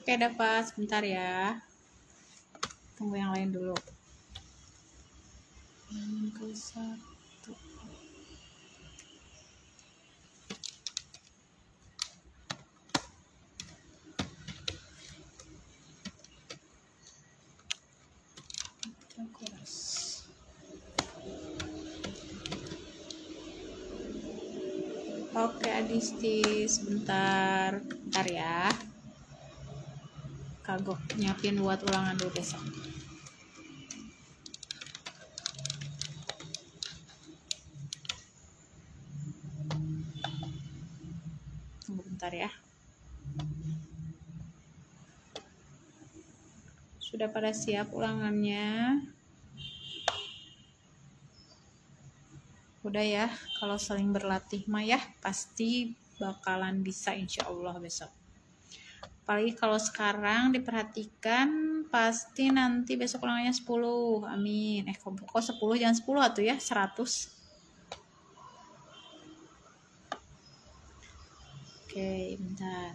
Oke, dapat. Sebentar ya. Tunggu yang lain dulu. Yang ke 1. Oke, Adisti, sebentar ya. Kagok nyiapin buat ulangan dulu besok. Tunggu bentar ya. Sudah pada siap ulangannya? Udah ya, kalau saling berlatih mah ya pasti bakalan bisa insya Allah besok. Apalagi kalau sekarang diperhatikan pasti nanti besok ulangannya 10. Amin. Kok 10 jangan 10 atuh ya, 100. Oke, bentar.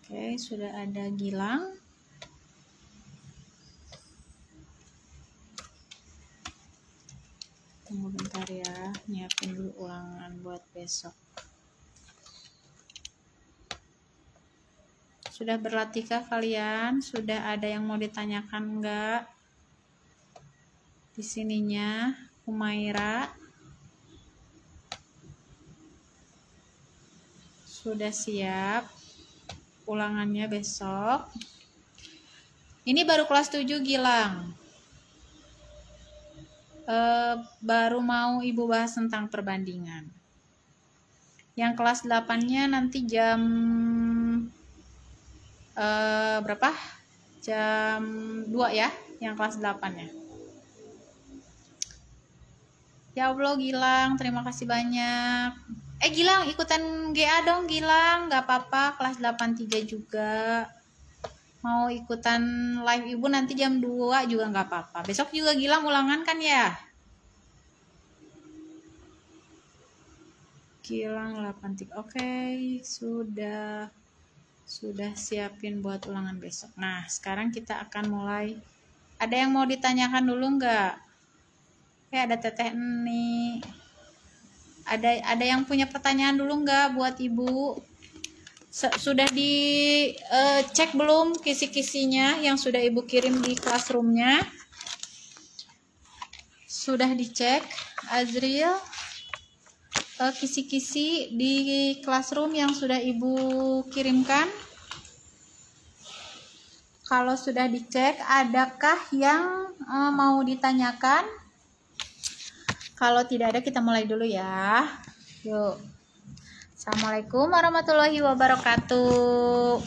Oke, sudah ada Gilang. Tunggu bentar ya, nyiapin dulu ulangan buat besok. Sudah berlatihkah kalian? Sudah ada yang mau ditanyakan enggak? Di sininya, Humaira. Sudah siap ulangannya besok. Ini baru kelas 7 Gilang. Baru mau Ibu bahas tentang perbandingan. Yang kelas 8-nya nanti jam berapa? Jam 2 ya, yang kelas 8-nya. Ya Allah Gilang, terima kasih banyak. Gilang ikutan GA dong Gilang, gak apa-apa, kelas 83 juga. Mau ikutan live Ibu nanti jam 2 juga nggak apa-apa. Besok juga Gilang ulangan kan ya? Gilang 83. Oke, sudah siapin buat ulangan besok. Nah, sekarang kita akan mulai. Ada yang mau ditanyakan dulu nggak? Ada Teteh nih. Ada yang punya pertanyaan dulu nggak buat Ibu? Sudah dicek belum kisi-kisinya yang sudah Ibu kirim di classroomnya? Sudah dicek, Azril? Kisi-kisi di classroom yang sudah Ibu kirimkan? Kalau sudah dicek, adakah yang mau ditanyakan? Kalau tidak ada, kita mulai dulu ya. Yuk. Assalamualaikum warahmatullahi wabarakatuh.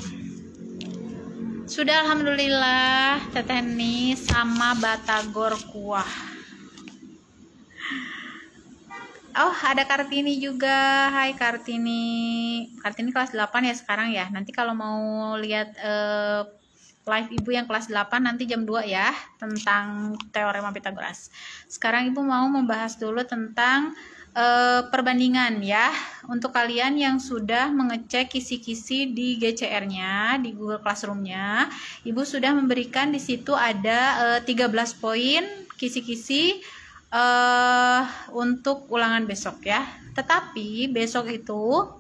Sudah alhamdulillah Teteh nih sama batagor kuah. Oh, ada Kartini juga. Hai Kartini. Kartini kelas 8 ya sekarang ya. Nanti kalau mau lihat live Ibu yang kelas 8 nanti jam 2 ya, tentang teorema Pitagoras. Sekarang Ibu mau membahas dulu tentang perbandingan ya. Untuk kalian yang sudah mengecek kisi-kisi di GCR-nya, di Google Classroom-nya, Ibu sudah memberikan di situ ada 13 poin kisi-kisi untuk ulangan besok ya. Tetapi besok itu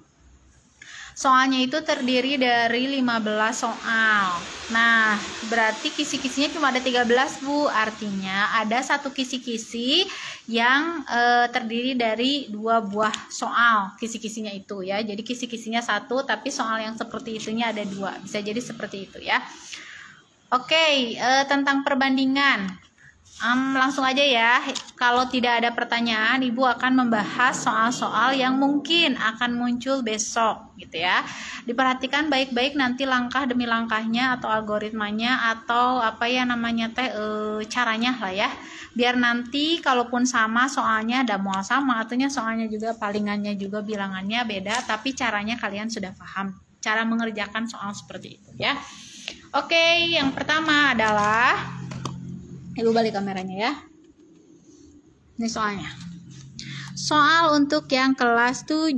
soalnya itu terdiri dari 15 soal. Nah, berarti kisi-kisinya cuma ada 13, Bu. Artinya ada satu kisi-kisi yang terdiri dari 2 buah soal kisi-kisinya itu ya. Jadi kisi-kisinya 1, tapi soal yang seperti itunya ada 2. Bisa jadi seperti itu ya. Oke, tentang perbandingan. Langsung aja ya, kalau tidak ada pertanyaan Ibu akan membahas soal-soal yang mungkin akan muncul besok gitu ya. Diperhatikan baik-baik nanti langkah demi langkahnya atau algoritmanya atau apa ya namanya caranya lah ya. Biar nanti kalaupun sama soalnya ada mual sama, artinya soalnya juga palingannya juga bilangannya beda, tapi caranya kalian sudah paham cara mengerjakan soal seperti itu ya. Oke, yang pertama adalah Ibu balik kameranya ya. Ini soalnya. Soal untuk yang kelas 7.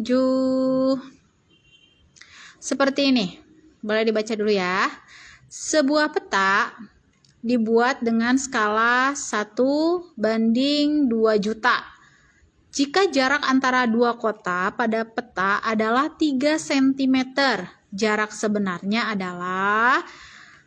Seperti ini. Boleh dibaca dulu ya. Sebuah peta dibuat dengan skala 1:2 juta. Jika jarak antara dua kota pada peta adalah 3 cm, jarak sebenarnya adalah...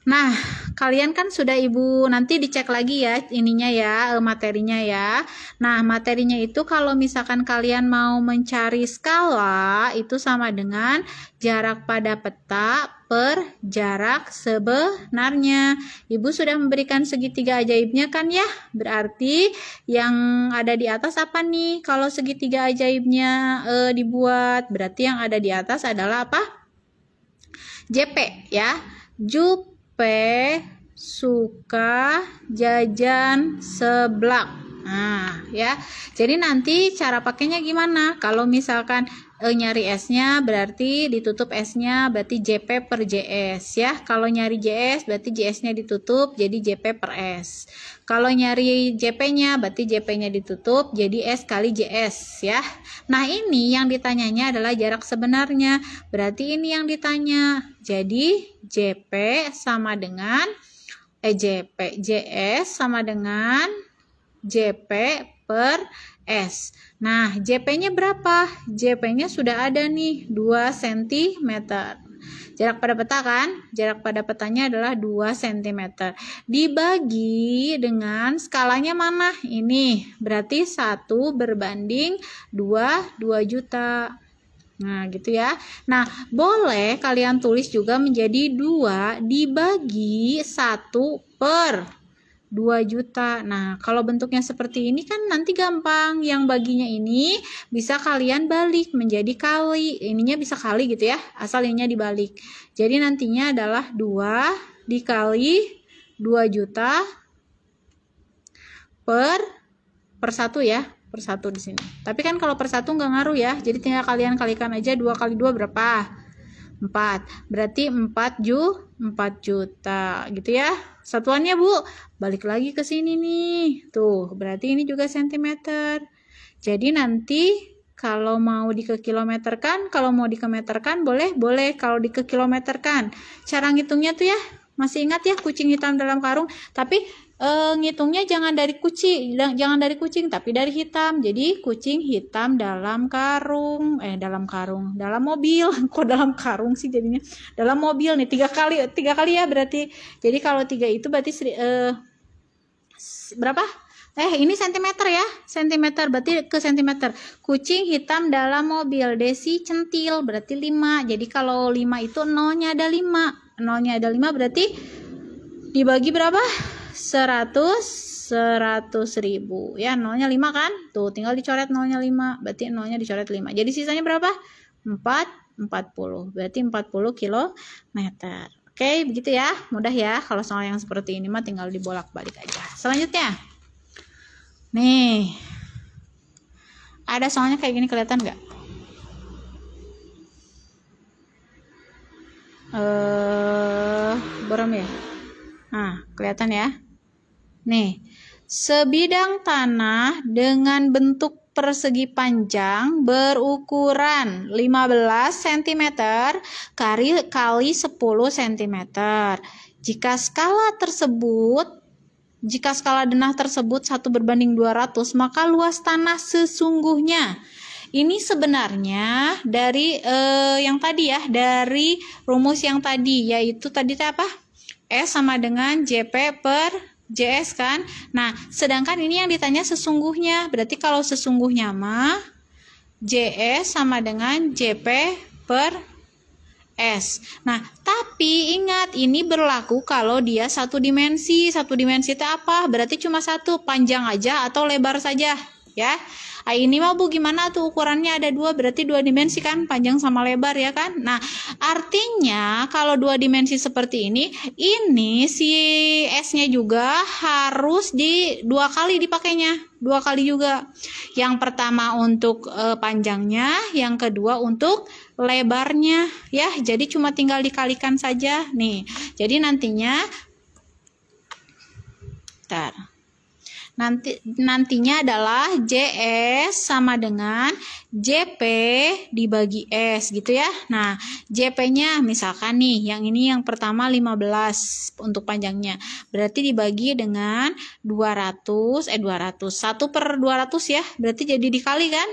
Nah, kalian kan sudah Ibu nanti dicek lagi ya ininya ya, materinya ya. Nah, materinya itu kalau misalkan kalian mau mencari skala itu sama dengan jarak pada peta per jarak sebenarnya. Ibu sudah memberikan segitiga ajaibnya kan ya? Berarti yang ada di atas apa nih? Kalau segitiga ajaibnya dibuat, berarti yang ada di atas adalah apa? JP ya. Jupe suka jajan seblak. Nah, ya. Jadi nanti cara pakainya gimana? Kalau misalkan nyari S-nya berarti ditutup S-nya berarti JP per JS ya. Kalau nyari JS berarti JS-nya ditutup jadi JP per S. Kalau nyari JP-nya berarti JP-nya ditutup jadi S kali JS ya. Nah, ini yang ditanyanya adalah jarak sebenarnya. Berarti ini yang ditanya. Jadi JP sama dengan JS sama dengan JP per S. Nah, JP-nya berapa? JP-nya sudah ada nih, 2 cm. Jarak pada peta kan? Jarak pada petanya adalah 2 cm. Dibagi dengan skalanya mana? Ini. Berarti 1:2 juta. Nah, gitu ya. Nah, boleh kalian tulis juga menjadi 2 dibagi 1 per 2 juta. Nah, kalau bentuknya seperti ini kan nanti gampang. Yang baginya ini bisa kalian balik menjadi kali. Ininya bisa kali gitu ya. Asal ininya dibalik. Jadi nantinya adalah 2 dikali 2 juta per 1 ya. Per 1 di sini. Tapi kan kalau per 1 nggak ngaruh ya. Jadi tinggal kalian kalikan aja 2 kali 2 berapa? 4. Berarti 4 juta gitu ya. Satuannya Bu, balik lagi ke sini nih. Tuh, berarti ini juga sentimeter. Jadi nanti kalau mau dikekilometerkan, kalau mau dikemeterkan boleh, kalau dikekilometerkan. Cara ngitungnya tuh ya, masih ingat ya kucing hitam dalam karung, tapi ngitungnya jangan dari kucing tapi dari hitam. Jadi kucing hitam dalam karung, dalam mobil. Kok dalam karung sih jadinya? Dalam mobil nih 3 kali ya berarti. Jadi kalau 3 itu berarti berapa? Ini sentimeter ya. Sentimeter berarti ke sentimeter. Kucing hitam dalam mobil, desi centil berarti 5. Jadi kalau 5 itu nolnya ada 5. Nolnya ada 5 berarti dibagi berapa? 100.000 ya, nolnya 5 kan? Tuh, tinggal dicoret nolnya 5. Berarti nolnya dicoret 5. Jadi sisanya berapa? 40. Berarti 40 kilometer. Oke, begitu ya. Mudah ya. Kalau soal yang seperti ini mah tinggal dibolak-balik aja. Selanjutnya. Nih. Ada soalnya kayak gini, kelihatan nggak? Buram ya? Nah, kelihatan ya? Nih, sebidang tanah dengan bentuk persegi panjang berukuran 15 cm kali 10 cm. Jika skala denah tersebut 1:200, maka luas tanah sesungguhnya. Ini sebenarnya dari yang tadi ya, dari rumus yang tadi, yaitu tadi apa? S sama dengan JP per JS kan. Nah, sedangkan ini yang ditanya sesungguhnya. Berarti kalau sesungguhnya mah JS sama dengan JP per S. Nah, tapi ingat ini berlaku kalau dia satu dimensi. Satu dimensi itu apa? Berarti cuma satu, panjang aja atau lebar saja ya. Ini mah Bu gimana tuh ukurannya ada 2, berarti 2 dimensi kan, panjang sama lebar ya kan. Nah, artinya kalau 2 dimensi seperti ini si S-nya juga harus 2 kali dipakainya, 2 kali juga. Yang pertama untuk panjangnya, yang kedua untuk lebarnya ya. Jadi cuma tinggal dikalikan saja nih. Jadi nantinya Nantinya adalah JS sama dengan JP dibagi S gitu ya. Nah, JP-nya misalkan nih, yang ini yang pertama 15 untuk panjangnya. Berarti dibagi dengan 200, 1/200 ya. Berarti jadi dikali kan?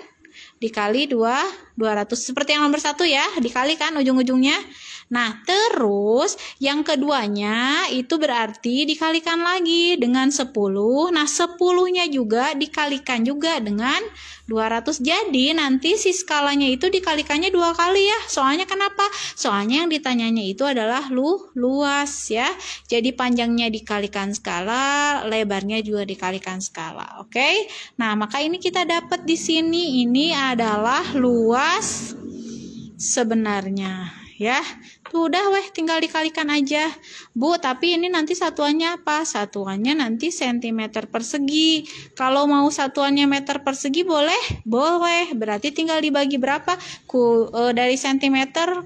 Dikali 200. Seperti yang nomor 1 ya, dikali kan ujung-ujungnya. Nah, terus yang keduanya itu berarti dikalikan lagi dengan 10. Nah, 10-nya juga dikalikan juga dengan 200. Jadi, nanti si skalanya itu dikalikannya 2 kali ya. Soalnya kenapa? Soalnya yang ditanyanya itu adalah luas ya. Jadi, panjangnya dikalikan skala, lebarnya juga dikalikan skala. Oke? Nah, maka ini kita dapat di sini ini adalah luas sebenarnya. Ya, tuh udah tinggal dikalikan aja Bu. Tapi ini nanti satuannya apa? Satuannya nanti cm persegi. Kalau mau satuannya meter persegi boleh? Boleh. Berarti tinggal dibagi berapa? Dari cm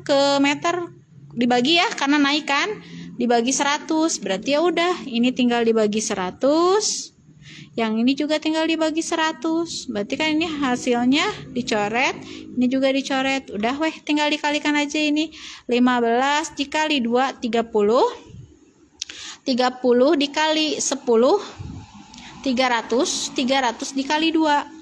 ke meter dibagi ya, karena naik kan, dibagi 100. Berarti ya udah, ini tinggal dibagi 100. Yang ini juga tinggal dibagi 100. Berarti kan ini hasilnya dicoret, ini juga dicoret. Udah tinggal dikalikan aja ini. 15 dikali 2 30. 30 dikali 10 300. 300 dikali 2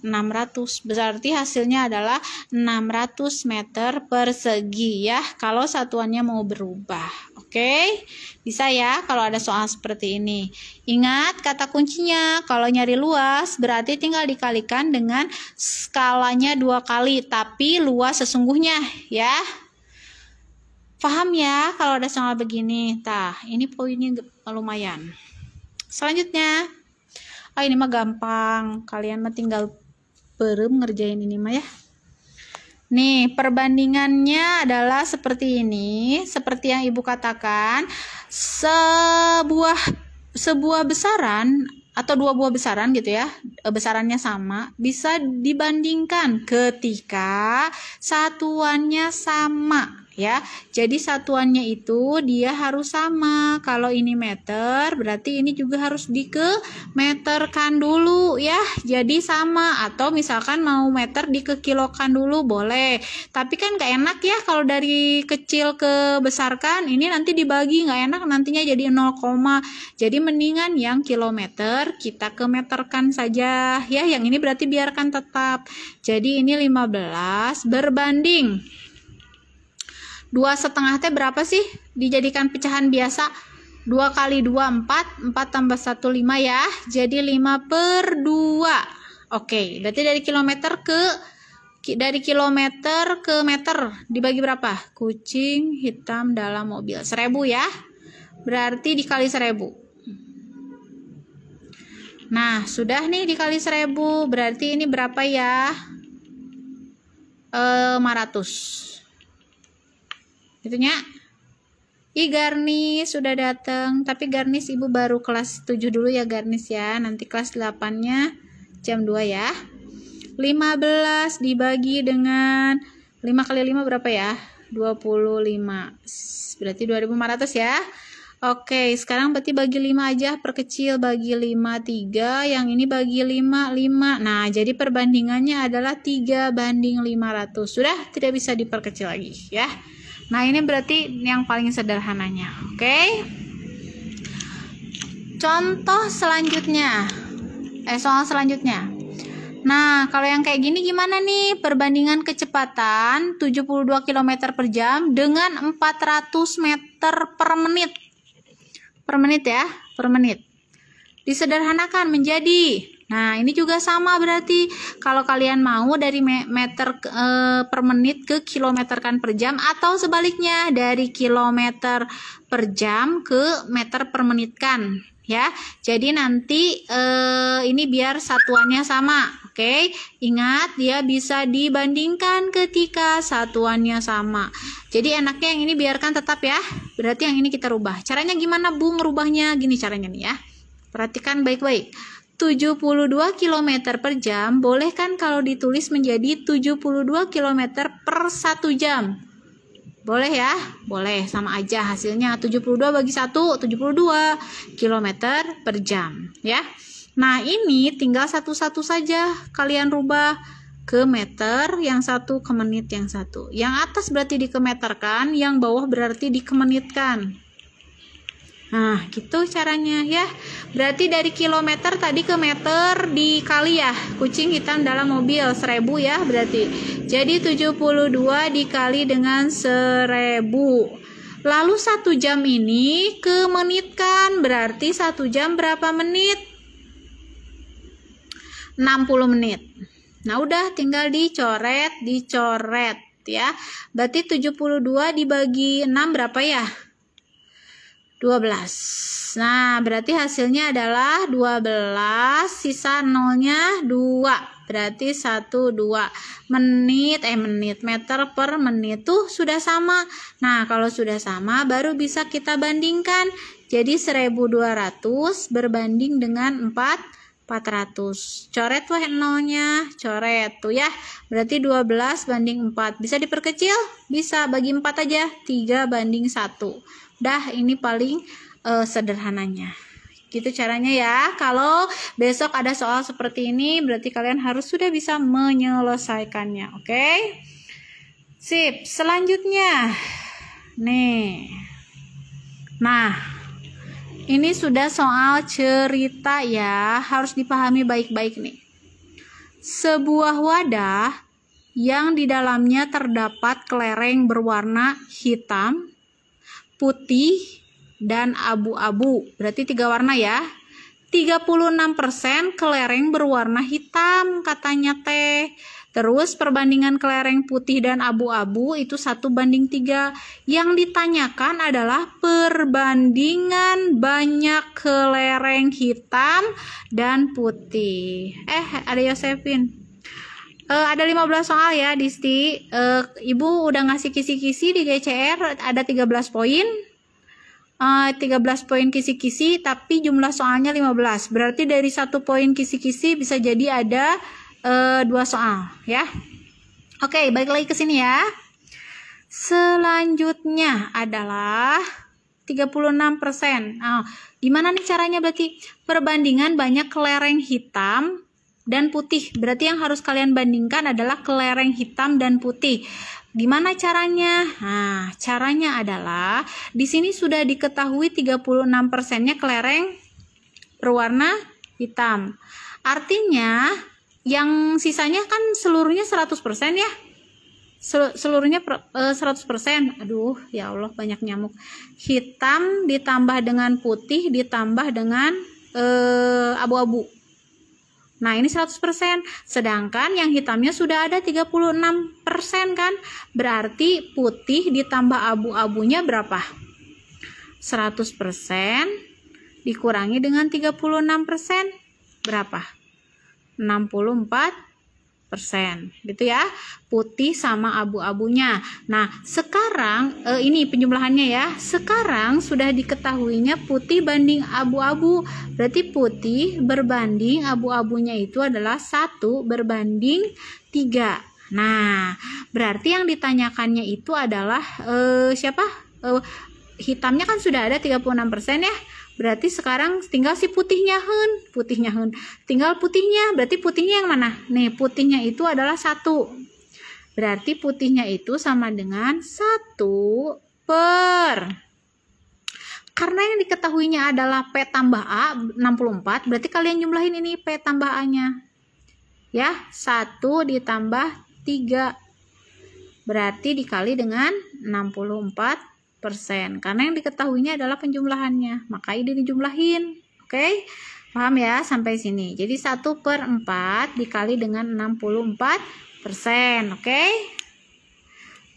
600. Berarti hasilnya adalah 600 meter persegi ya, kalau satuannya mau berubah. Oke, bisa ya kalau ada soal seperti ini. Ingat kata kuncinya, kalau nyari luas berarti tinggal dikalikan dengan skalanya 2 kali, tapi luas sesungguhnya ya. Paham ya kalau ada soal begini? Ini poinnya lumayan. Selanjutnya, ini mah gampang, kalian mah tinggal ngerjain ini mah ya. Nih, perbandingannya adalah seperti ini. Seperti yang Ibu katakan, sebuah besaran atau 2 buah besaran gitu ya, besarannya sama, bisa dibandingkan ketika satuannya sama ya. Jadi satuannya itu dia harus sama. Kalau ini meter, berarti ini juga harus dikemeterkan dulu ya. Jadi sama. Atau misalkan mau meter dikekilokan dulu boleh. Tapi kan gak enak ya kalau dari kecil ke besarkan. Ini nanti dibagi gak enak, nantinya jadi 0, jadi mendingan yang kilometer kita kemeterkan saja ya. Yang ini berarti biarkan tetap. Jadi ini 15 berbanding 2,5 T berapa sih? Dijadikan pecahan biasa. 2 kali 2 4, 4 tambah 1 5 ya. Jadi 5/2. Oke, berarti dari kilometer ke meter dibagi berapa? Kucing hitam dalam mobil. 1000 ya. Berarti dikali 1000. Nah, sudah nih dikali 1000. Berarti ini berapa ya? 500. Itunya. Garnis sudah datang, tapi Garnis Ibu baru kelas 7 dulu ya Garnis ya. Nanti kelas 8-nya jam 2 ya. 15 dibagi dengan 5 kali 5 berapa ya? 25. Berarti 2500 ya. Oke, sekarang berarti bagi 5 aja, perkecil, bagi 5 3, yang ini bagi 5 5. Nah, jadi perbandingannya adalah 3/500. Sudah tidak bisa diperkecil lagi ya. Nah, ini berarti yang paling sederhananya. Oke. Contoh selanjutnya. Soal selanjutnya. Nah, kalau yang kayak gini gimana nih? Perbandingan kecepatan 72 km per jam dengan 400 meter per menit. Per menit ya, per menit. Disederhanakan menjadi, nah ini juga sama berarti. Kalau kalian mau dari meter per menit ke kilometer kan per jam, atau sebaliknya dari kilometer per jam ke meter per menit kan ya. Jadi nanti ini biar satuannya sama. Oke, ingat dia bisa dibandingkan ketika satuannya sama. Jadi enaknya yang ini biarkan tetap ya. Berarti yang ini kita rubah. Caranya gimana Bu ngerubahnya? Gini caranya nih ya. Perhatikan baik-baik. 72 km per jam boleh kan kalau ditulis menjadi 72 km per 1 jam? Boleh ya? Boleh, sama aja hasilnya. 72 bagi 1, 72 km per jam ya. Nah, ini tinggal satu-satu saja kalian rubah ke meter, yang satu ke menit, yang satu. Yang atas berarti dikemeterkan, yang bawah berarti dikemenitkan. Nah, gitu caranya ya. Berarti dari kilometer tadi ke meter dikali ya. Kucing hitam dalam mobil 1000 ya berarti. Jadi 72 dikali dengan 1000. Lalu 1 jam ini ke menit kan, berarti 1 jam berapa menit? 60 menit. Nah, udah tinggal dicoret ya. Berarti 72 dibagi 6 berapa ya? 12. Nah, berarti hasilnya adalah 12, sisa nolnya 2. Berarti 1, 2 menit, meter per menit tuh sudah sama. Nah, kalau sudah sama baru bisa kita bandingkan. Jadi 1200 berbanding dengan 400. Coret wah nolnya, coret tuh ya. Berarti 12 banding 4. Bisa diperkecil? Bisa, bagi 4 aja. 3 banding 1. Dah, ini paling sederhananya. Gitu caranya ya. Kalau besok ada soal seperti ini, berarti kalian harus sudah bisa menyelesaikannya. Oke? Sip. Selanjutnya. Nih. Nah, ini sudah soal cerita ya. Harus dipahami baik-baik nih. Sebuah wadah yang di dalamnya terdapat kelereng berwarna hitam, putih, dan abu-abu. Berarti 3 warna ya. 36% kelereng berwarna hitam katanya teh. Terus perbandingan kelereng putih dan abu-abu itu 1:3. Yang ditanyakan adalah perbandingan banyak kelereng hitam dan putih. Ada Yosefin. Ada 15 soal ya, Disti. Ibu udah ngasih kisi-kisi di GCR, ada 13 poin. 13 poin kisi-kisi, tapi jumlah soalnya 15. Berarti dari 1 poin kisi-kisi bisa jadi ada 2 soal ya. Oke, balik lagi ke sini ya. Selanjutnya adalah 36%. Gimana nih caranya berarti? Perbandingan banyak kelereng hitam dan putih. Berarti yang harus kalian bandingkan adalah kelereng hitam dan putih. Gimana caranya? Nah, caranya adalah di sini sudah diketahui 36%-nya kelereng berwarna hitam. Artinya yang sisanya kan seluruhnya 100% ya. Seluruhnya 100%. Aduh, ya Allah, banyak nyamuk. Hitam ditambah dengan putih ditambah dengan abu-abu. Nah, ini 100%. Sedangkan yang hitamnya sudah ada 36% kan? Berarti putih ditambah abu-abunya berapa? 100% dikurangi dengan 36%. Berapa? 64%. Gitu ya. Putih sama abu-abunya. Nah, sekarang ini penjumlahannya ya. Sekarang sudah diketahuinya putih banding abu-abu. Berarti putih berbanding abu-abunya itu adalah 1:3. Nah, berarti yang ditanyakannya itu adalah siapa? Hitamnya kan sudah ada 36% ya. Berarti sekarang tinggal si putihnya hun. Tinggal putihnya. Berarti putihnya yang mana? Nih, putihnya itu adalah 1. Berarti putihnya itu sama dengan 1 per. Karena yang diketahuinya adalah P tambah A 64, berarti kalian jumlahin ini P tambah A-nya. Ya, 1 ditambah 3. Berarti dikali dengan 64%. Karena yang diketahuinya adalah penjumlahannya, maka ini dijumlahin. Oke, paham ya sampai sini? Jadi 1/4 dikali dengan 64%. Oke,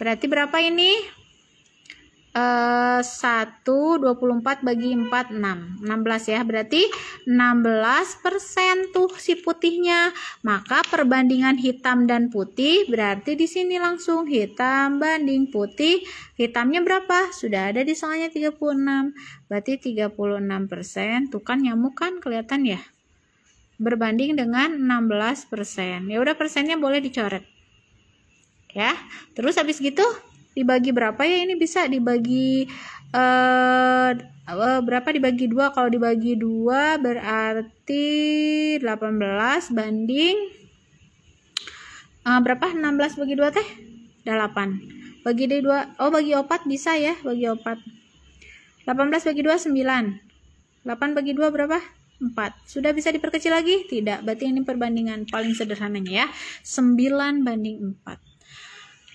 berarti berapa ini? 24 bagi 4, 16 ya. Berarti 16% tuh si putihnya. Maka perbandingan hitam dan putih berarti di sini langsung hitam banding putih. Hitamnya berapa? Sudah ada di soalnya 36. Berarti 36%. Tuh kan nyamuk kan kelihatan ya. Berbanding dengan 16%. Ya udah persennya boleh dicoret. Ya. Terus habis gitu dibagi berapa ya? Ini bisa dibagi berapa dibagi 2? Kalau dibagi 2 berarti 18 banding berapa? 16 bagi 2 teh? 8. Bagi 2, oh bagi 4 bisa ya, bagi 4. 18 bagi 2 9. 8 bagi 2 berapa? 4. Sudah bisa diperkecil lagi? Tidak. Berarti ini perbandingan paling sederhananya ya. 9 banding 4.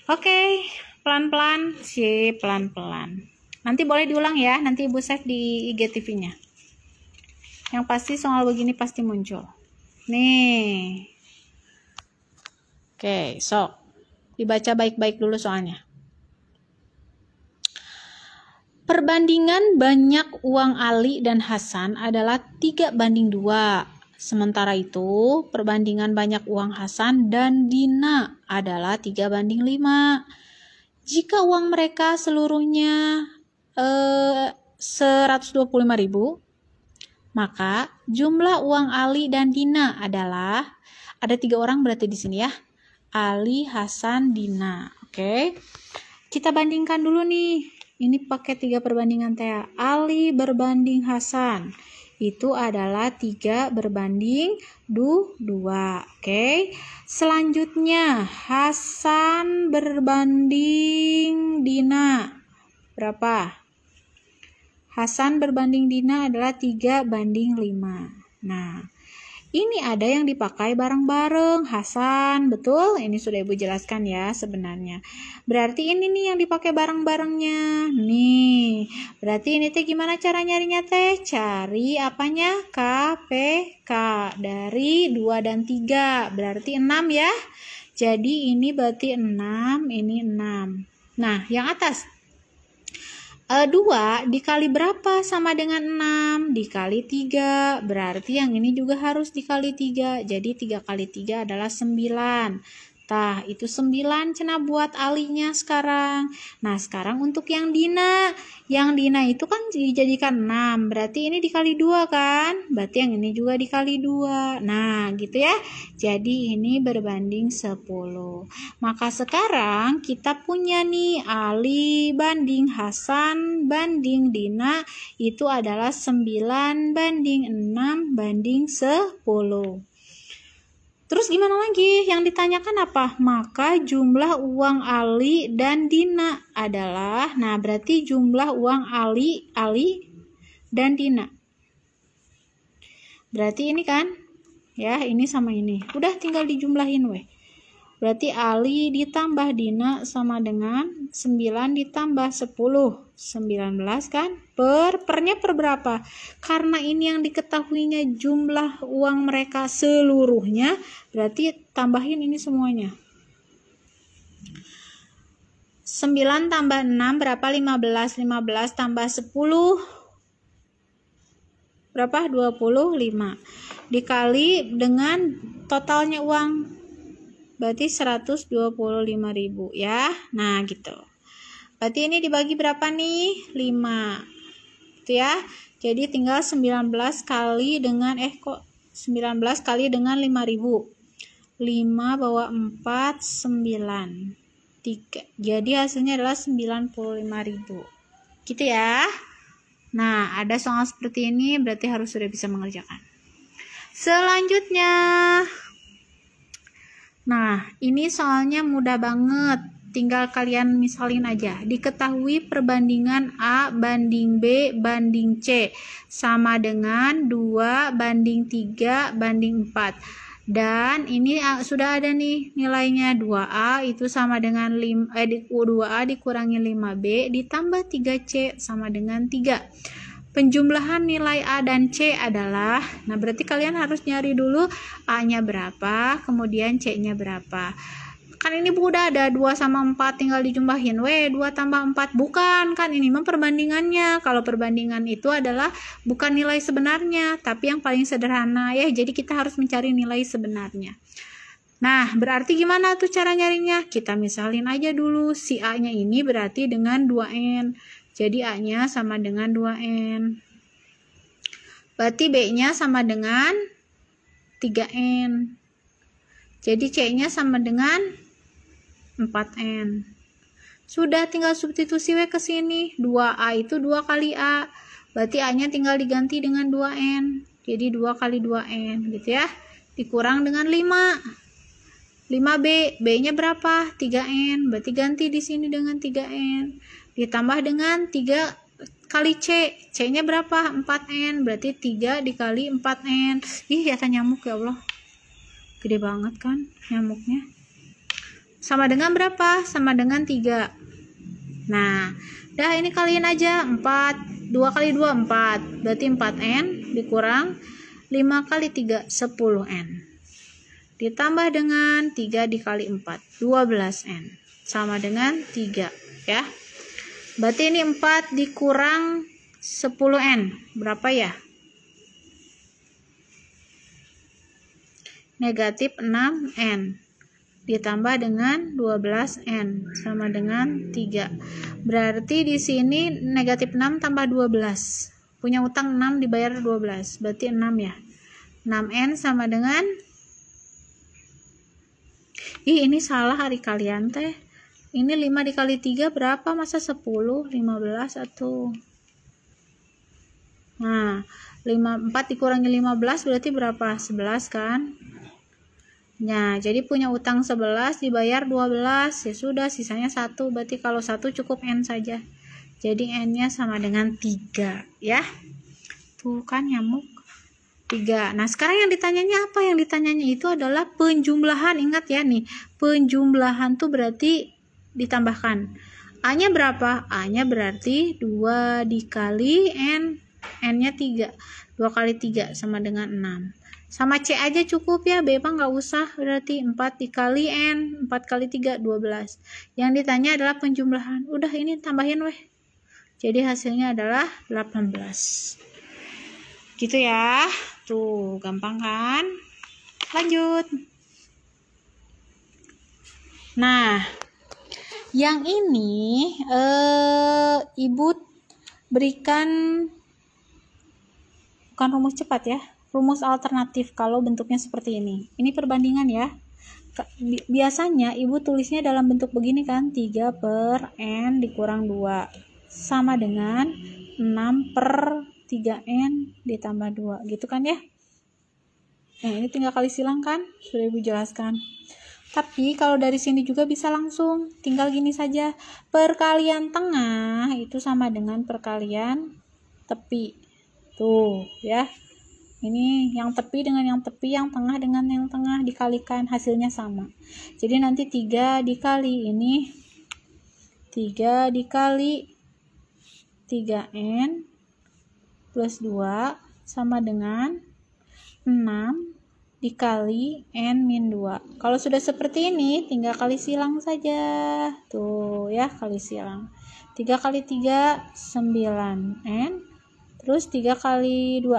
Oke, pelan-pelan sih, pelan-pelan. Nanti boleh diulang ya, nanti Ibu save di IGTV-nya. Yang pasti soal begini pasti muncul. Nih. Oke, so dibaca baik-baik dulu soalnya. Perbandingan banyak uang Ali dan Hasan adalah 3 banding 2. Sementara itu, perbandingan banyak uang Hasan dan Dina adalah 3 banding 5. Jika uang mereka seluruhnya 125.000, maka jumlah uang Ali dan Dina adalah, ada 3 orang berarti di sini ya, Ali, Hasan, Dina. Oke. Kita bandingkan dulu nih. Ini pakai 3 perbandingan teh. Ali berbanding Hasan. Itu adalah 3 berbanding 2. Oke. Selanjutnya Hasan berbanding Dina. Berapa? Hasan berbanding Dina adalah 3 banding 5. Nah, ini ada yang dipakai bareng-bareng. Hasan, betul? Ini sudah Ibu jelaskan ya sebenarnya. Berarti ini nih yang dipakai bareng-barengnya. Nih, berarti ini teh gimana cara nyarinya teh? Cari apanya? KPK dari 2 dan 3. Berarti 6 ya. Jadi ini berarti 6, ini 6. Nah, yang atas 2 dikali berapa sama dengan 6? Dikali 3. Berarti yang ini juga harus dikali 3. Jadi 3 kali 3 adalah 9. Tah, itu 9 cenah buat alinya sekarang. Nah, sekarang untuk yang Dina. Yang Dina itu kan dijadikan 6. Berarti ini dikali 2 kan? Berarti yang ini juga dikali 2. Nah, gitu ya. Jadi ini berbanding 10. Maka sekarang kita punya nih Ali banding Hasan banding Dina itu adalah 9 banding 6 banding 10. Terus gimana lagi? Yang ditanyakan apa? Maka jumlah uang Ali dan Dina adalah, nah berarti jumlah uang Ali dan Dina. Berarti ini kan? Ya, ini sama ini. Udah tinggal dijumlahin weh. Berarti Ali ditambah Dina sama dengan 9 ditambah 10. 19 kan? Pernya per berapa? Karena ini yang diketahuinya jumlah uang mereka seluruhnya, berarti tambahin ini semuanya. 9 tambah 6 berapa? 15. 15 tambah 10 berapa? 25. Dikali dengan totalnya uang, berarti 125.000 ya. Nah, gitu. Berarti ini dibagi berapa nih? 5. Itu ya. Jadi tinggal 19 kali dengan 19 kali dengan 5.000. 5 bawah 4 9. 3. Jadi hasilnya adalah 95.000. Gitu ya. Nah, ada soal seperti ini berarti harus sudah bisa mengerjakan. Selanjutnya, nah, ini soalnya mudah banget. Tinggal kalian misalin aja. Diketahui perbandingan A banding B banding C sama dengan 2 banding 3 banding 4. Dan ini sudah ada nih nilainya. 2A itu sama dengan 2A dikurangi 5B ditambah 3C sama dengan 3. Penjumlahan nilai A dan C adalah, nah berarti kalian harus nyari dulu A-nya berapa, kemudian C-nya berapa. Kan ini udah ada 2 sama 4 tinggal dijumlahin. 2 tambah 4 bukan kan, ini memang perbandingannya. Kalau perbandingan itu adalah bukan nilai sebenarnya, tapi yang paling sederhana ya. Jadi kita harus mencari nilai sebenarnya. Nah, berarti gimana tuh cara nyarinya? Kita misalin aja dulu si A-nya ini berarti dengan 2N. Jadi A-nya sama dengan 2N. Berarti B-nya sama dengan 3N. Jadi C-nya sama dengan 4N. Sudah, tinggal substitusi W ke sini. 2A itu 2 kali A. Berarti A-nya tinggal diganti dengan 2N. Jadi 2 kali 2N gitu ya. Dikurang dengan 5. 5B. B-nya berapa? 3N. Berarti ganti di sini dengan 3N. Ditambah dengan 3 kali C. C-nya berapa? 4N. Berarti 3 dikali 4N. Ih, ada nyamuk ya Allah. Gede banget kan nyamuknya. Sama dengan berapa? Sama dengan 3. Nah, dah ini kalian aja. 4. 2 kali 2, 4. Berarti 4N dikurang 5 kali 3, 10N. Ditambah dengan 3 dikali 4, 12N. Sama dengan 3. Ya. Berarti ini 4 dikurang 10N. Berapa ya? Negatif 6N. Ditambah dengan 12N. Sama dengan 3. Berarti di sini negatif 6 tambah 12. Punya utang 6 dibayar 12. Berarti 6 ya. 6N sama dengan... Ih, ini salah hari kalian teh. Ini 5 dikali 3 berapa? Masa 10? 15 atau... Nah, 4 dikurangi 15 berarti berapa? 11 kan? Nah, jadi punya utang 11 dibayar 12. Ya sudah, sisanya 1. Berarti kalau 1 cukup N saja. Jadi N-nya sama dengan 3. Ya. Tuh kan nyamuk. 3. Nah, sekarang yang ditanyanya apa? Yang ditanyanya itu adalah penjumlahan. Ingat ya nih, penjumlahan tuh berarti ditambahkan. A-nya berapa? A-nya berarti 2 dikali N. N-nya 3. 2 kali 3 sama dengan 6. Sama C aja cukup ya, B mah nggak usah. Berarti 4 dikali N. 4 kali 3, 12. Yang ditanya adalah penjumlahan. Udah, ini tambahin weh. Jadi hasilnya adalah 18. Gitu ya. Tuh, gampang kan? Lanjut. Nah, yang ini Ibu berikan bukan rumus cepat ya, rumus alternatif kalau bentuknya seperti ini. Ini perbandingan ya. Biasanya Ibu tulisnya dalam bentuk begini kan, 3 per N dikurang 2 sama dengan 6 per 3N ditambah 2 gitu kan ya. Nah, ini tinggal kali silang kan, sudah Ibu jelaskan. Tapi kalau dari sini juga bisa langsung, tinggal gini saja. Perkalian tengah itu sama dengan perkalian tepi. Tuh ya. Ini yang tepi dengan yang tepi, yang tengah dengan yang tengah dikalikan, hasilnya sama. Jadi nanti 3 dikali ini 3 dikali 3N plus 2 sama dengan 6 dikali N min 2. Kalau sudah seperti ini tinggal kali silang saja. Tuh ya, kali silang. 3 kali 3 9N. Terus 3 kali 2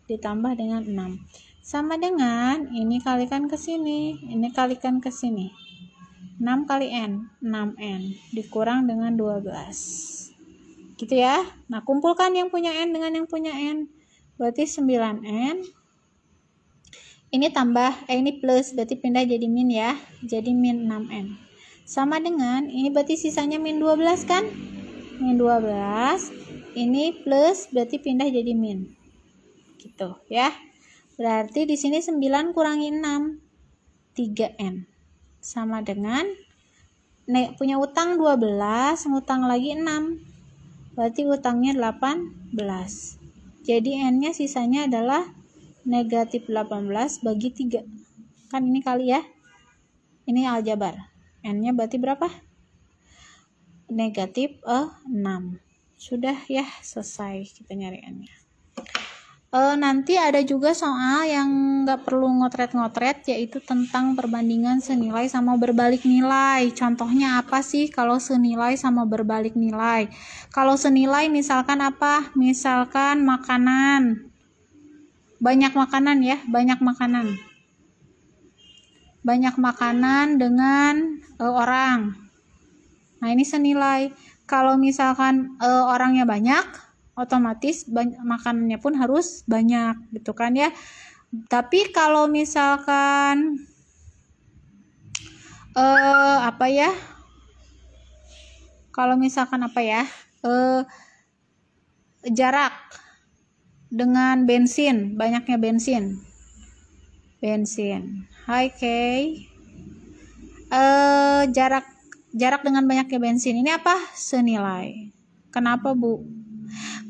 ditambah dengan 6. Sama dengan ini kalikan ke sini, ini kalikan ke sini. 6 kali N, 6N dikurang dengan 12. Gitu ya. Nah, kumpulkan yang punya N dengan yang punya N. Berarti 9N. Ini tambah, ini plus, berarti pindah jadi min ya. Jadi min 6N. Sama dengan, ini berarti sisanya min 12 kan? Min 12. Ini plus, berarti pindah jadi min. Gitu ya. Berarti di sini 9 kurangi 6. 3N. Sama dengan, punya utang 12, ngutang lagi 6. Berarti utangnya 18. Jadi N-nya sisanya adalah negatif 18 bagi 3. Kan ini kali ya. Ini aljabar. N-nya berarti berapa? Negatif 6. Sudah ya, selesai kita nyari N-nya. Nanti ada juga soal yang nggak perlu ngotret-ngotret, yaitu tentang perbandingan senilai sama berbalik nilai. Contohnya apa sih kalau senilai sama berbalik nilai? Kalau senilai misalkan apa? Misalkan makanan. Banyak makanan ya, banyak makanan. Banyak makanan dengan orang. Nah, ini senilai. Kalau misalkan orangnya banyak, otomatis makanannya pun harus banyak gitu kan ya. Tapi kalau misalkan Kalau misalkan apa ya, jarak dengan bensin, banyaknya bensin. Hai Kay. Jarak dengan banyaknya bensin ini apa? Senilai. Kenapa, Bu?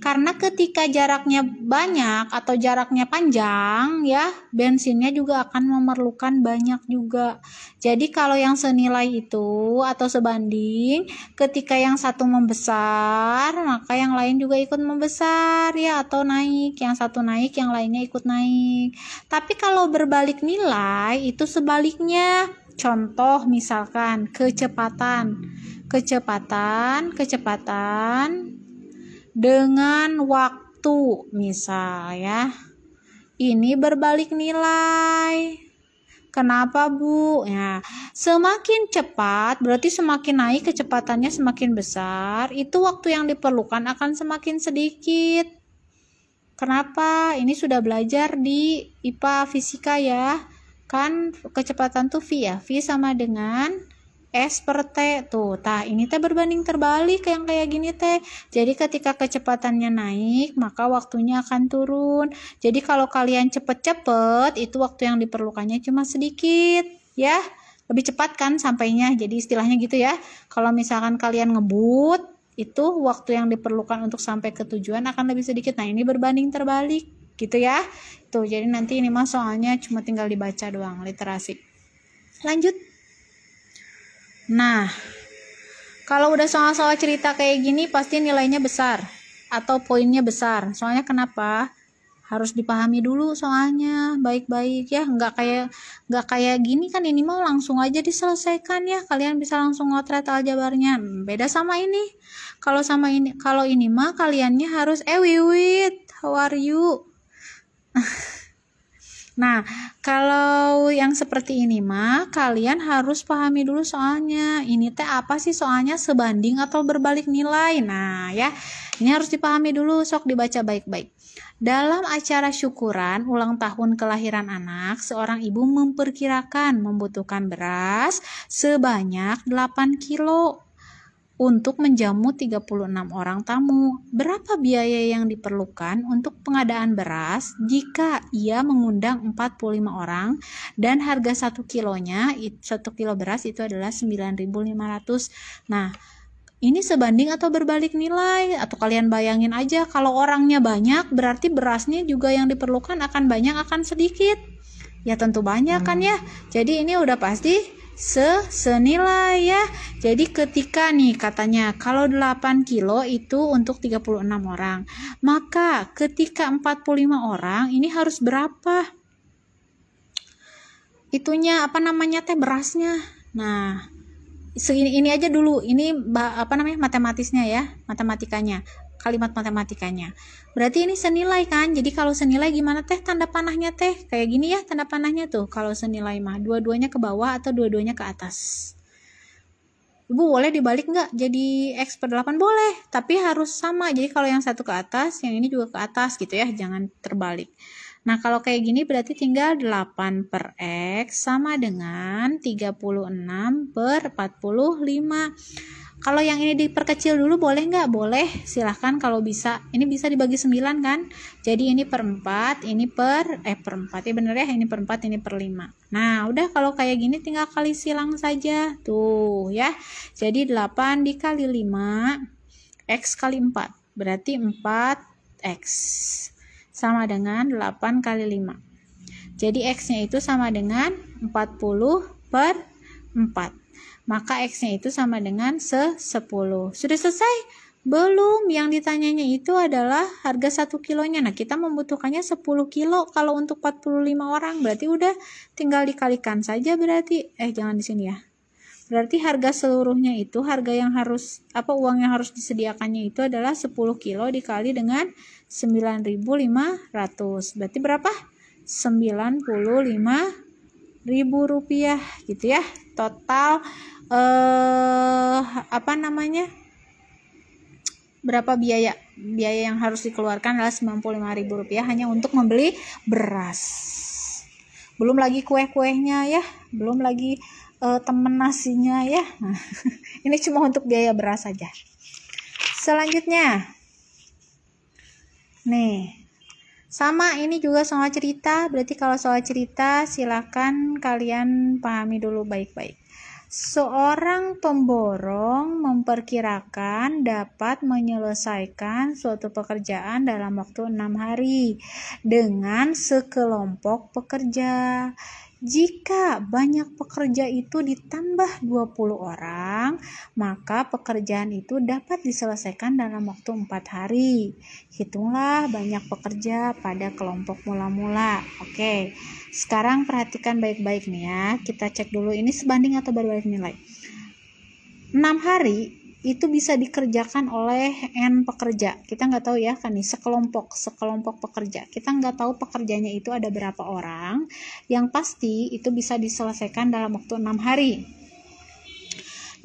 Karena ketika jaraknya banyak atau jaraknya panjang ya, bensinnya juga akan memerlukan banyak juga. Jadi kalau yang senilai itu atau sebanding, ketika yang satu membesar, maka yang lain juga ikut membesar ya, atau naik. Yang satu naik, yang lainnya ikut naik. Tapi kalau berbalik nilai itu sebaliknya. Contoh misalkan kecepatan dengan waktu, misal ya, ini berbalik nilai. Kenapa, Bu? Ya, semakin cepat berarti semakin naik kecepatannya semakin besar, itu waktu yang diperlukan akan semakin sedikit. Kenapa? Ini sudah belajar di IPA fisika ya. Kan kecepatan tuh V ya. V sama dengan S per T tuh. Tah, ini teh berbanding terbalik yang kayak gini teh. Jadi ketika kecepatannya naik, maka waktunya akan turun. Jadi kalau kalian cepet-cepet, itu waktu yang diperlukannya cuma sedikit, ya. Lebih cepat kan sampainya. Jadi istilahnya gitu ya. Kalau misalkan kalian ngebut, itu waktu yang diperlukan untuk sampai ke tujuan akan lebih sedikit. Nah, ini berbanding terbalik gitu ya. Tuh, jadi nanti ini mah soalnya cuma tinggal dibaca doang, literasi. Lanjut. Nah, kalau udah soal-soal cerita kayak gini pasti nilainya besar atau poinnya besar. Soalnya kenapa? Harus dipahami dulu soalnya baik-baik ya. Nggak kayak gini kan, ini mau langsung aja diselesaikan ya. Kalian bisa langsung ngotret aljabarnya. Beda sama ini. Kalau ini mah kaliannya harus Wiwit, how are you? Nah, kalau yang seperti ini mah kalian harus pahami dulu soalnya. Ini teh apa sih soalnya, sebanding atau berbalik nilai. Nah, ya. Ini harus dipahami dulu, sok dibaca baik-baik. Dalam acara syukuran ulang tahun kelahiran anak, seorang ibu memperkirakan membutuhkan beras sebanyak 8 kilo untuk menjamu 36 orang tamu. Berapa biaya yang diperlukan untuk pengadaan beras jika ia mengundang 45 orang dan harga 1 kilonya, 1 kilo beras itu adalah 9.500. Nah, ini sebanding atau berbalik nilai? Atau kalian bayangin aja, kalau orangnya banyak berarti berasnya juga yang diperlukan akan banyak akan sedikit. Ya tentu banyak kan ya. Jadi ini udah pasti senilai ya. Jadi ketika nih katanya kalau 8 kilo itu untuk 36 orang, maka ketika 45 orang ini harus berapa itunya, berasnya. Nah, ini aja dulu, ini matematisnya ya, kalimat matematikanya. Berarti ini senilai kan. Jadi kalau senilai gimana teh tanda panahnya teh? Kayak gini ya tanda panahnya tuh. Kalau senilai mah dua-duanya ke bawah atau dua-duanya ke atas. Ibu boleh dibalik nggak? Jadi X per 8 boleh, tapi harus sama. Jadi kalau yang satu ke atas, yang ini juga ke atas gitu ya, jangan terbalik. Nah, kalau kayak gini berarti tinggal 8 per X sama dengan 36 per 45. Kalau yang ini diperkecil dulu boleh nggak? Boleh, silahkan kalau bisa. Ini bisa dibagi 9 kan? Jadi ini per 4, ini per 4 ya bener ya, ini per 4, ini per 5. Nah, udah kalau kayak gini tinggal kali silang saja. Tuh ya. Jadi 8 dikali 5, X kali 4. Berarti 4X. Sama dengan 8 kali 5. Jadi X-nya itu sama dengan 40 per 4. Maka X-nya itu sama dengan 10. Sudah selesai? Belum. Yang ditanyanya itu adalah harga 1 kilonya. Nah, kita membutuhkannya 10 kilo kalau untuk 45 orang. Berarti udah tinggal dikalikan saja berarti. Jangan di sini ya. Berarti harga seluruhnya itu, harga yang harus, uang yang harus disediakannya itu adalah 10 kilo dikali dengan 9.500. Berarti berapa? 95.000 rupiah gitu ya. Total berapa biaya yang harus dikeluarkan adalah 95.000 rupiah hanya untuk membeli beras. Belum lagi kue-kuenya ya, belum lagi temen nasinya ya. Nah, ini cuma untuk biaya beras saja. Selanjutnya nih, sama ini juga soal cerita. Berarti kalau soal cerita silakan kalian pahami dulu baik-baik. Seorang pemborong memperkirakan dapat menyelesaikan suatu pekerjaan dalam waktu 6 hari dengan sekelompok pekerja. Jika banyak pekerja itu ditambah 20 orang, maka pekerjaan itu dapat diselesaikan dalam waktu 4 hari. Hitunglah banyak pekerja pada kelompok mula-mula. Oke, sekarang perhatikan baik-baik nih ya. Kita cek dulu ini sebanding atau berbalik nilai. 6 hari itu bisa dikerjakan oleh N pekerja. Kita nggak tahu ya kan nih, sekelompok pekerja. Kita nggak tahu pekerjanya itu ada berapa orang. Yang pasti itu bisa diselesaikan dalam waktu 6 hari.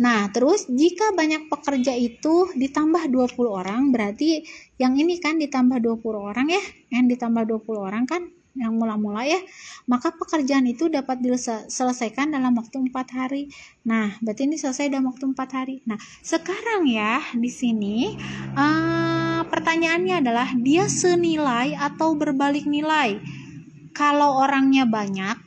Nah, terus jika banyak pekerja itu ditambah 20 orang, berarti yang ini kan ditambah 20 orang ya. N ditambah 20 orang kan yang mula-mula ya, maka pekerjaan itu dapat diselesaikan dalam waktu 4 hari. Nah, berarti ini selesai dalam waktu 4 hari. Nah, sekarang ya di sini pertanyaannya adalah dia senilai atau berbalik nilai. Kalau orangnya banyak,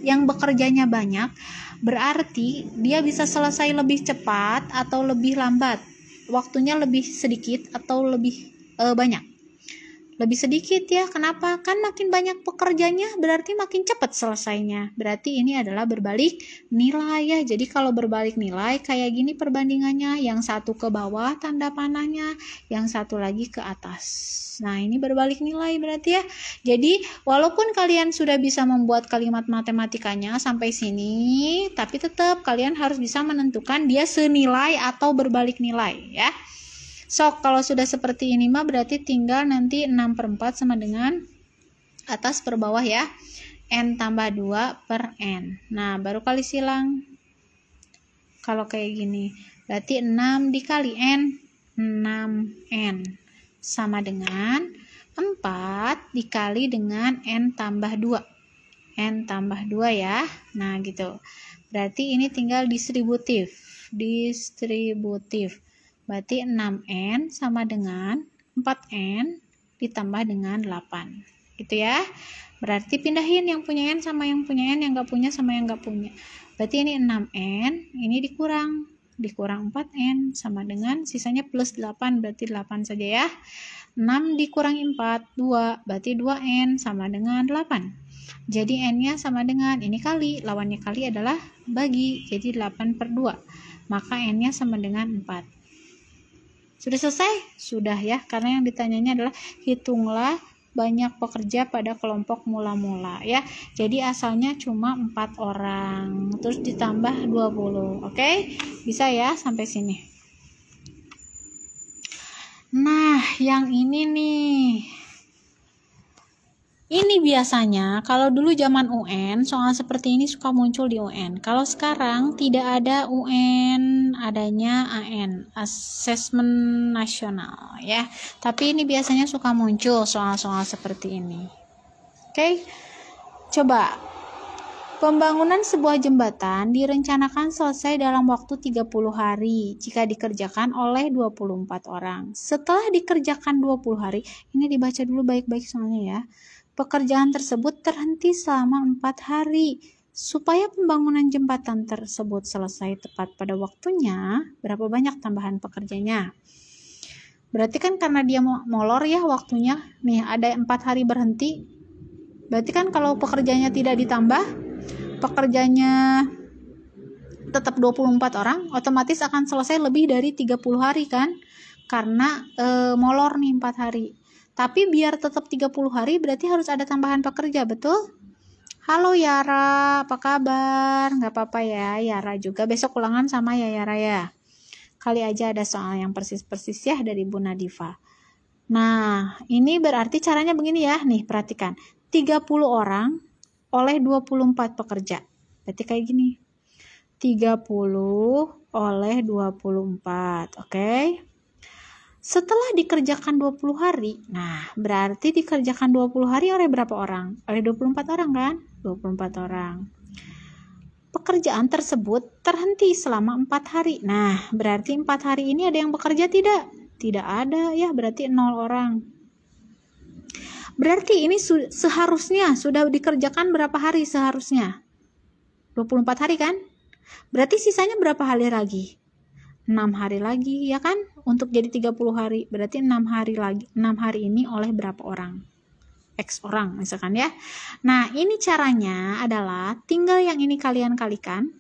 yang bekerjanya banyak, berarti dia bisa selesai lebih cepat atau lebih lambat. Waktunya lebih sedikit atau lebih banyak. Lebih sedikit ya, kenapa? Kan makin banyak pekerjanya berarti makin cepat selesainya. Berarti ini adalah berbalik nilai ya. Jadi kalau berbalik nilai kayak gini perbandingannya, yang satu ke bawah tanda panahnya, yang satu lagi ke atas. Nah, ini berbalik nilai berarti ya. Jadi walaupun kalian sudah bisa membuat kalimat matematikanya sampai sini, tapi tetap kalian harus bisa menentukan dia senilai atau berbalik nilai ya. So, kalau sudah seperti ini mah berarti tinggal nanti 6/4 sama dengan atas per bawah ya. N tambah 2 per N. Nah, baru kali silang. Kalau kayak gini, berarti 6 dikali N, 6N. Sama dengan 4 dikali dengan N tambah 2. N tambah 2 ya. Nah, gitu. Berarti ini tinggal distributif. Berarti 6N sama dengan 4N ditambah dengan 8. Gitu ya. Berarti pindahin yang punya N sama yang punya N, yang gak punya sama yang gak punya. Berarti ini 6N, ini dikurang 4N sama dengan sisanya plus 8, berarti 8 saja ya. 6 dikurangi 4, 2, berarti 2N sama dengan 8. Jadi N-nya sama dengan, ini kali, lawannya kali adalah bagi, jadi 8/2. Maka N-nya sama dengan 4. Sudah selesai? Sudah ya, karena yang ditanyanya adalah hitunglah banyak pekerja pada kelompok mula-mula ya. Jadi asalnya cuma 4 orang, terus ditambah 20. Oke? Bisa ya sampai sini. Nah, yang ini nih. Ini biasanya kalau dulu zaman UN soal seperti ini suka muncul di UN. Kalau sekarang tidak ada UN, adanya AN, Asesmen Nasional ya. Tapi ini biasanya suka muncul soal-soal seperti ini. Oke. Coba. Pembangunan sebuah jembatan direncanakan selesai dalam waktu 30 hari jika dikerjakan oleh 24 orang. Setelah dikerjakan 20 hari, ini dibaca dulu baik-baik soalnya ya. Pekerjaan tersebut terhenti selama 4 hari. Supaya pembangunan jembatan tersebut selesai tepat pada waktunya, berapa banyak tambahan pekerjanya? Berarti kan karena dia molor ya waktunya, nih ada 4 hari berhenti. Berarti kan kalau pekerjanya tidak ditambah, pekerjanya tetap 24 orang, otomatis akan selesai lebih dari 30 hari kan? Karena molor nih 4 hari. Tapi biar tetap 30 hari berarti harus ada tambahan pekerja, betul? Halo Yara, apa kabar? Nggak apa-apa ya, Yara juga. Besok ulangan sama ya Yara ya. Kali aja ada soal yang persis-persis ya dari Bu Nadifa. Nah, ini berarti caranya begini ya. Nih, perhatikan. 30 orang oleh 24 pekerja. Berarti kayak gini. 30 oleh 24, oke? Setelah dikerjakan 20 hari, nah berarti dikerjakan 20 hari oleh berapa orang? Oleh 24 orang kan? 24 orang. pekerjaan tersebut terhenti selama 4 hari. Nah, berarti 4 hari ini ada yang bekerja tidak? Tidak ada ya, berarti 0 orang. Berarti ini seharusnya sudah dikerjakan berapa hari seharusnya? 24 hari kan? Berarti sisanya berapa hari lagi? 6 hari lagi ya kan? Untuk jadi 30 hari. Berarti 6 hari lagi. 6 hari ini oleh berapa orang? X orang misalkan ya. Nah, ini caranya adalah tinggal yang ini kalian kalikan.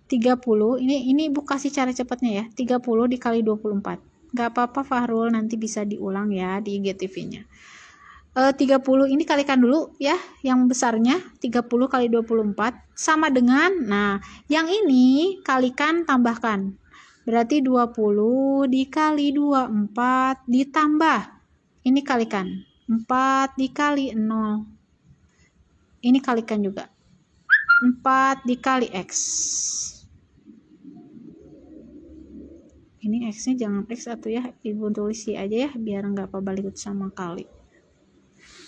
30, ini Bu kasih cara cepatnya ya. 30 dikali 24. Gak apa-apa Fahrul, nanti bisa diulang ya di IGTV-nya. 30 ini kalikan dulu ya, yang besarnya 30 kali 24 sama dengan, nah yang ini kalikan tambahkan, berarti 20 dikali 24 ditambah, ini kalikan 4 dikali 0, ini kalikan juga 4 dikali X, ini X nya jangan X atau ya, Ibu tulis Y aja ya biar nggak pabaliut sama kali.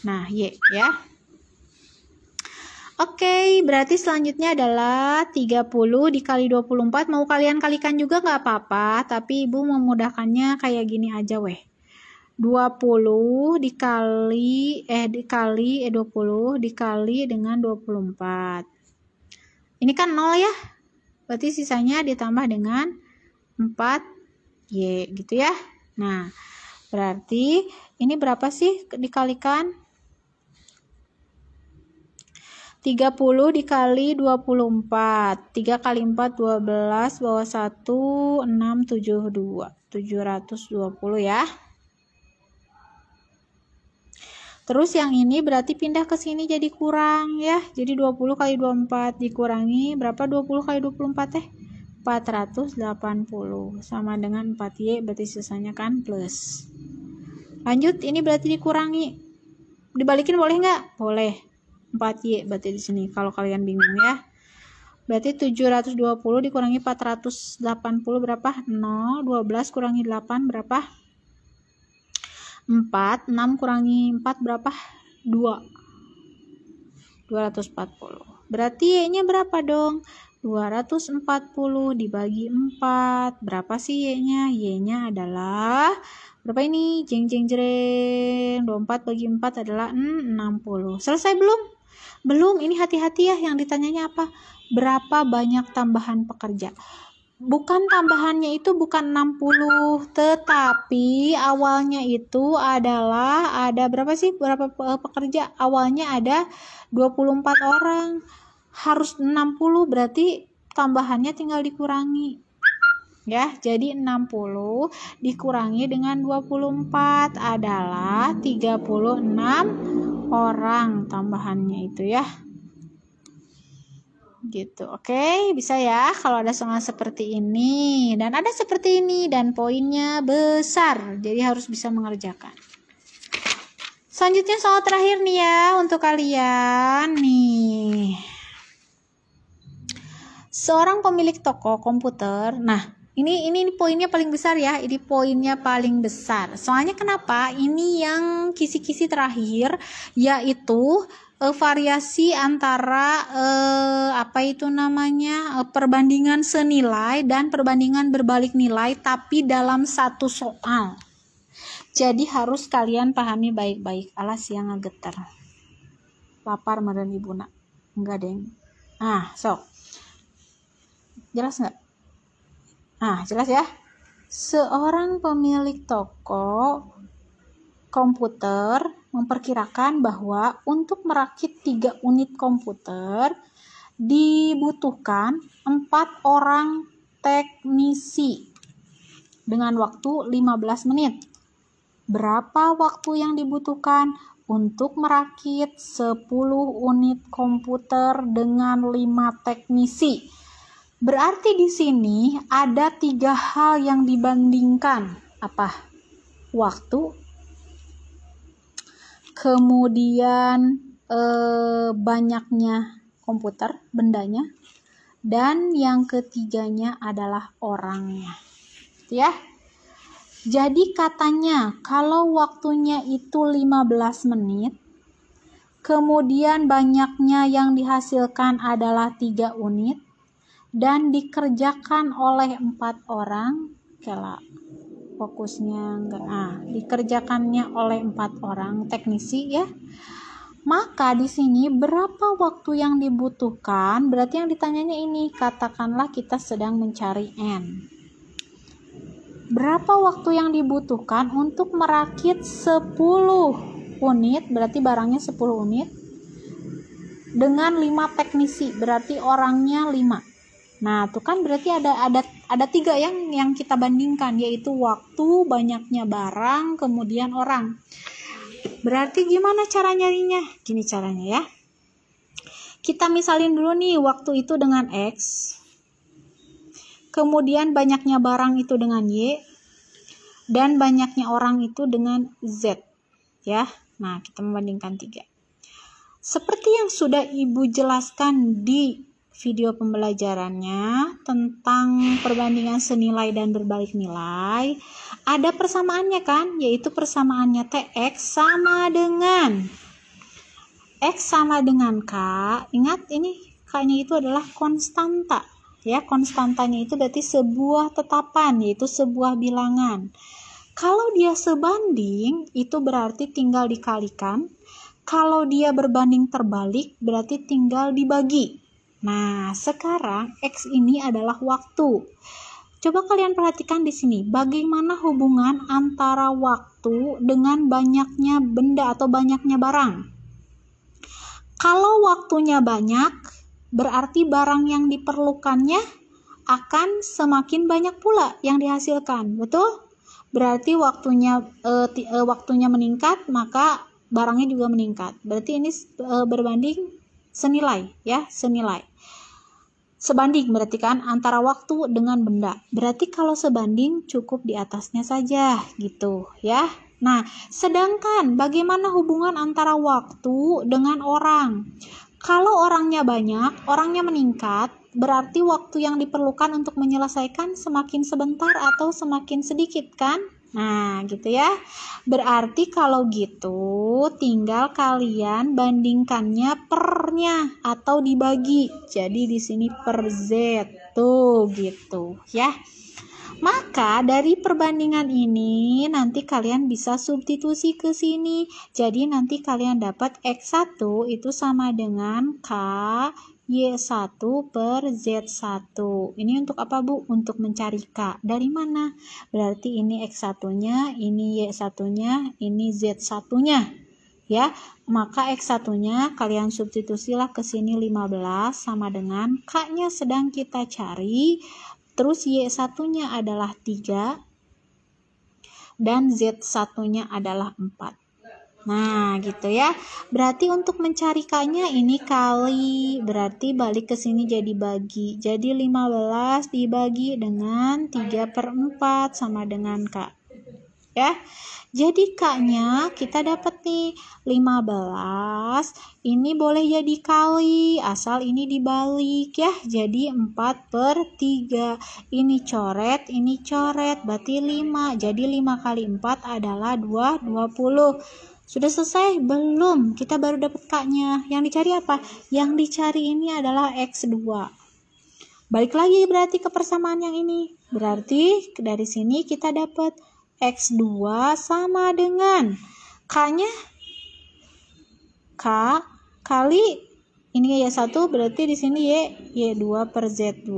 Nah, Y ya. Oke, berarti selanjutnya adalah 30 dikali 24. Mau kalian kalikan juga nggak apa-apa, tapi Ibu memudahkannya kayak gini aja weh. 20 dikali 20 dikali dengan 24. Ini kan 0 ya. Berarti sisanya ditambah dengan 4Y gitu ya. Nah, berarti ini berapa sih dikalikan? 30 dikali 24. 3 kali 4 12 bawah 1 6 72. 720 ya. Terus yang ini berarti pindah ke sini jadi kurang ya. Jadi 20 kali 24 dikurangi berapa 20 kali 24 teh? 480 sama dengan 4Y, berarti sisanya kan plus. Lanjut, ini berarti dikurangi. Dibalikin boleh nggak? Boleh. 4Y berarti di sini kalau kalian bingung ya. Berarti 720 dikurangi 480 berapa? 0. 12 kurangi 8 berapa? 4. 6 kurangi 4 berapa? 2. 240. Berarti Y-nya berapa dong? 240 dibagi 4. Berapa sih Y-nya? Y-nya adalah berapa ini? Jeng jeng jreng. 24 bagi 4 adalah 60. Selesai belum? Belum, ini hati-hati ya, yang ditanyanya apa? Berapa banyak tambahan pekerja? Bukan tambahannya itu bukan 60, tetapi awalnya itu adalah ada berapa sih? Berapa pekerja? Awalnya ada 24 orang. Harus 60, berarti tambahannya tinggal dikurangi. Ya, jadi 60 dikurangi dengan 24 adalah 36 orang tambahannya itu ya. Gitu. Oke, bisa ya kalau ada soal seperti ini dan ada seperti ini dan poinnya besar. Jadi harus bisa mengerjakan. Selanjutnya soal terakhir nih ya untuk kalian nih. Seorang pemilik toko komputer. Nah, ini poinnya paling besar ya. Ini poinnya paling besar. Soalnya kenapa? Ini yang kisi-kisi terakhir, yaitu variasi antara perbandingan senilai dan perbandingan berbalik nilai, tapi dalam satu soal. Jadi harus kalian pahami baik-baik. Alas yang ngegeter. Lapar meren ibuna. Enggak deng. Sok. Jelas nggak? Jelas ya. Seorang pemilik toko komputer memperkirakan bahwa untuk merakit 3 unit komputer dibutuhkan 4 orang teknisi dengan waktu 15 menit. Berapa waktu yang dibutuhkan untuk merakit 10 unit komputer dengan 5 teknisi? Berarti di sini ada 3 hal yang dibandingkan. Apa? Waktu, kemudian banyaknya komputer, bendanya, dan yang ketiganya adalah orangnya. Ya. Jadi katanya kalau waktunya itu 15 menit, kemudian banyaknya yang dihasilkan adalah 3 unit, dan dikerjakan oleh 4 orang. Kela fokusnya enggak. Dikerjakannya oleh 4 orang teknisi ya. Maka di sini berapa waktu yang dibutuhkan? Berarti yang ditanyanya ini, katakanlah kita sedang mencari N. Berapa waktu yang dibutuhkan untuk merakit 10 unit, berarti barangnya 10 unit, dengan 5 teknisi, berarti orangnya 5. Nah, itu kan berarti ada 3 yang kita bandingkan, yaitu waktu, banyaknya barang, kemudian orang. Berarti gimana cara nyarinya? Gini caranya ya. Kita misalin dulu nih waktu itu dengan X. Kemudian banyaknya barang itu dengan Y, dan banyaknya orang itu dengan Z, ya. Nah, kita membandingkan 3. Seperti yang sudah Ibu jelaskan di video pembelajarannya tentang perbandingan senilai dan berbalik nilai, ada persamaannya kan, yaitu persamaannya TX sama dengan X sama dengan K. Ingat ini K-nya itu adalah konstanta. Ya, konstantanya itu berarti sebuah tetapan, yaitu sebuah bilangan. Kalau dia sebanding, itu berarti tinggal dikalikan. Kalau dia berbanding terbalik, berarti tinggal dibagi. Nah, sekarang X ini adalah waktu. Coba kalian perhatikan di sini, bagaimana hubungan antara waktu dengan banyaknya benda atau banyaknya barang. Kalau waktunya banyak, berarti barang yang diperlukannya akan semakin banyak pula yang dihasilkan, betul? Berarti waktunya meningkat, maka barangnya juga meningkat. Berarti ini berbanding senilai, ya, senilai. Sebanding berarti kan antara waktu dengan benda. Berarti kalau sebanding cukup di atasnya saja, gitu, ya. Nah, sedangkan bagaimana hubungan antara waktu dengan orang? Kalau orangnya banyak, orangnya meningkat, berarti waktu yang diperlukan untuk menyelesaikan semakin sebentar atau semakin sedikit kan? Nah, gitu ya. Berarti kalau gitu, tinggal kalian bandingkannya pernya atau dibagi. Jadi di sini per Z tuh gitu ya. Maka dari perbandingan ini nanti kalian bisa substitusi ke sini. Jadi nanti kalian dapat X1 itu sama dengan K Y1 per Z1. Ini untuk apa, Bu? Untuk mencari K. Dari mana? Berarti ini X1-nya, ini Y1-nya, ini Z1-nya. Ya, maka X1-nya kalian substitusilah ke sini 15 sama dengan K-nya sedang kita cari. Terus Y1-nya adalah 3 dan Z1-nya adalah 4. Nah, gitu ya. Berarti untuk mencari K-nya ini kali, berarti balik ke sini jadi bagi. Jadi 15 dibagi dengan 3/4 sama dengan K. Ya. Jadi K-nya kita dapat nih 15. Ini boleh jadi kali, asal ini dibalik ya. Jadi 4/3. Ini coret, berarti 5. Jadi 5 kali 4 adalah 20. Sudah selesai? Belum. Kita baru dapat K-nya. Yang dicari apa? Yang dicari ini adalah X2. Balik lagi berarti ke persamaan yang ini. Berarti dari sini kita dapat X2 sama dengan K-nya K kali ini Y1, berarti di sini Y2 per Z2.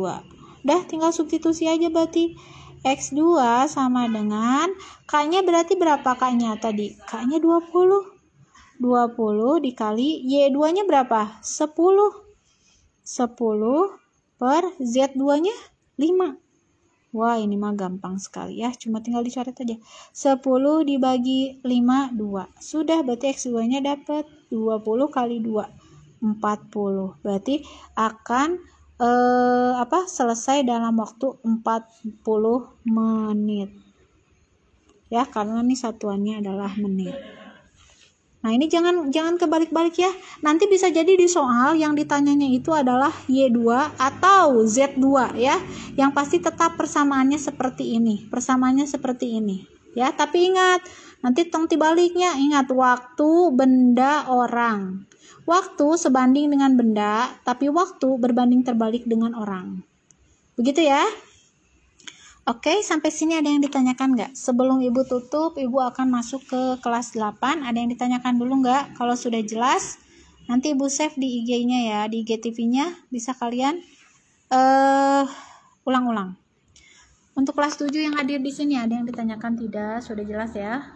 Udah tinggal substitusi aja, berarti X2 sama dengan K-nya berarti berapa K-nya tadi? K-nya 20. 20 dikali Y2-nya berapa? 10. 10 per Z2-nya 5. Wah, ini mah gampang sekali ya, cuma tinggal dicoret aja. 10 dibagi 5, 2. Sudah, berarti X2-nya dapat 20 kali 2, 40. Berarti akan selesai dalam waktu 40 menit. Ya, karena ini satuannya adalah menit. Nah, ini jangan kebalik-balik ya. Nanti bisa jadi di soal yang ditanyanya itu adalah Y2 atau Z2 ya. Yang pasti tetap persamaannya seperti ini. Persamaannya seperti ini ya. Tapi ingat, nanti tong dibaliknya, ingat waktu, benda, orang. Waktu sebanding dengan benda, tapi waktu berbanding terbalik dengan orang. Begitu ya. Oke, sampai sini ada yang ditanyakan nggak? Sebelum Ibu tutup, Ibu akan masuk ke kelas 8. Ada yang ditanyakan dulu nggak? Kalau sudah jelas, nanti Ibu save di IG-nya ya, di IGTV-nya bisa kalian ulang-ulang. Untuk kelas 7 yang hadir di sini ada yang ditanyakan tidak? Sudah jelas ya?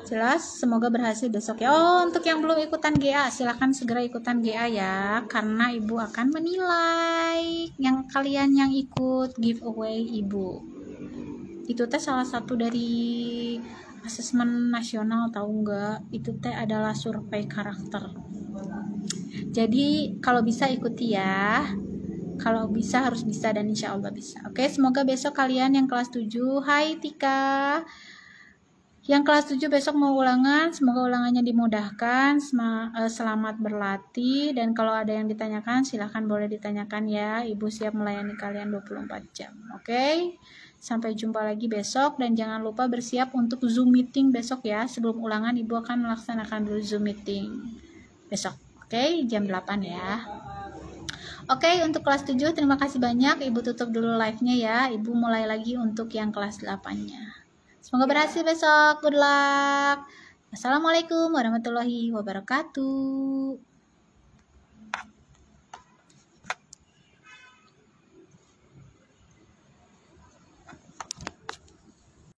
Jelas, semoga berhasil besok ya. Oh, untuk yang belum ikutan GA, silahkan segera ikutan GA ya, karena Ibu akan menilai yang kalian yang ikut giveaway Ibu. Itu teh salah satu dari asesmen nasional, tahu nggak? Itu teh adalah survei karakter. Jadi kalau bisa ikuti ya. Kalau bisa harus bisa dan insya Allah bisa. Oke, semoga besok kalian yang kelas 7. Hai Tika. Yang kelas 7 besok mau ulangan, semoga ulangannya dimudahkan, selamat berlatih, dan kalau ada yang ditanyakan silahkan boleh ditanyakan ya, Ibu siap melayani kalian 24 jam, oke? Sampai jumpa lagi besok, dan jangan lupa bersiap untuk Zoom meeting besok ya, sebelum ulangan Ibu akan melaksanakan dulu Zoom meeting besok, oke? Jam 8 ya. Oke, untuk kelas 7 terima kasih banyak, Ibu tutup dulu live-nya ya, Ibu mulai lagi untuk yang kelas 8-nya. Semoga berhasil besok. Good luck. Assalamualaikum warahmatullahi wabarakatuh.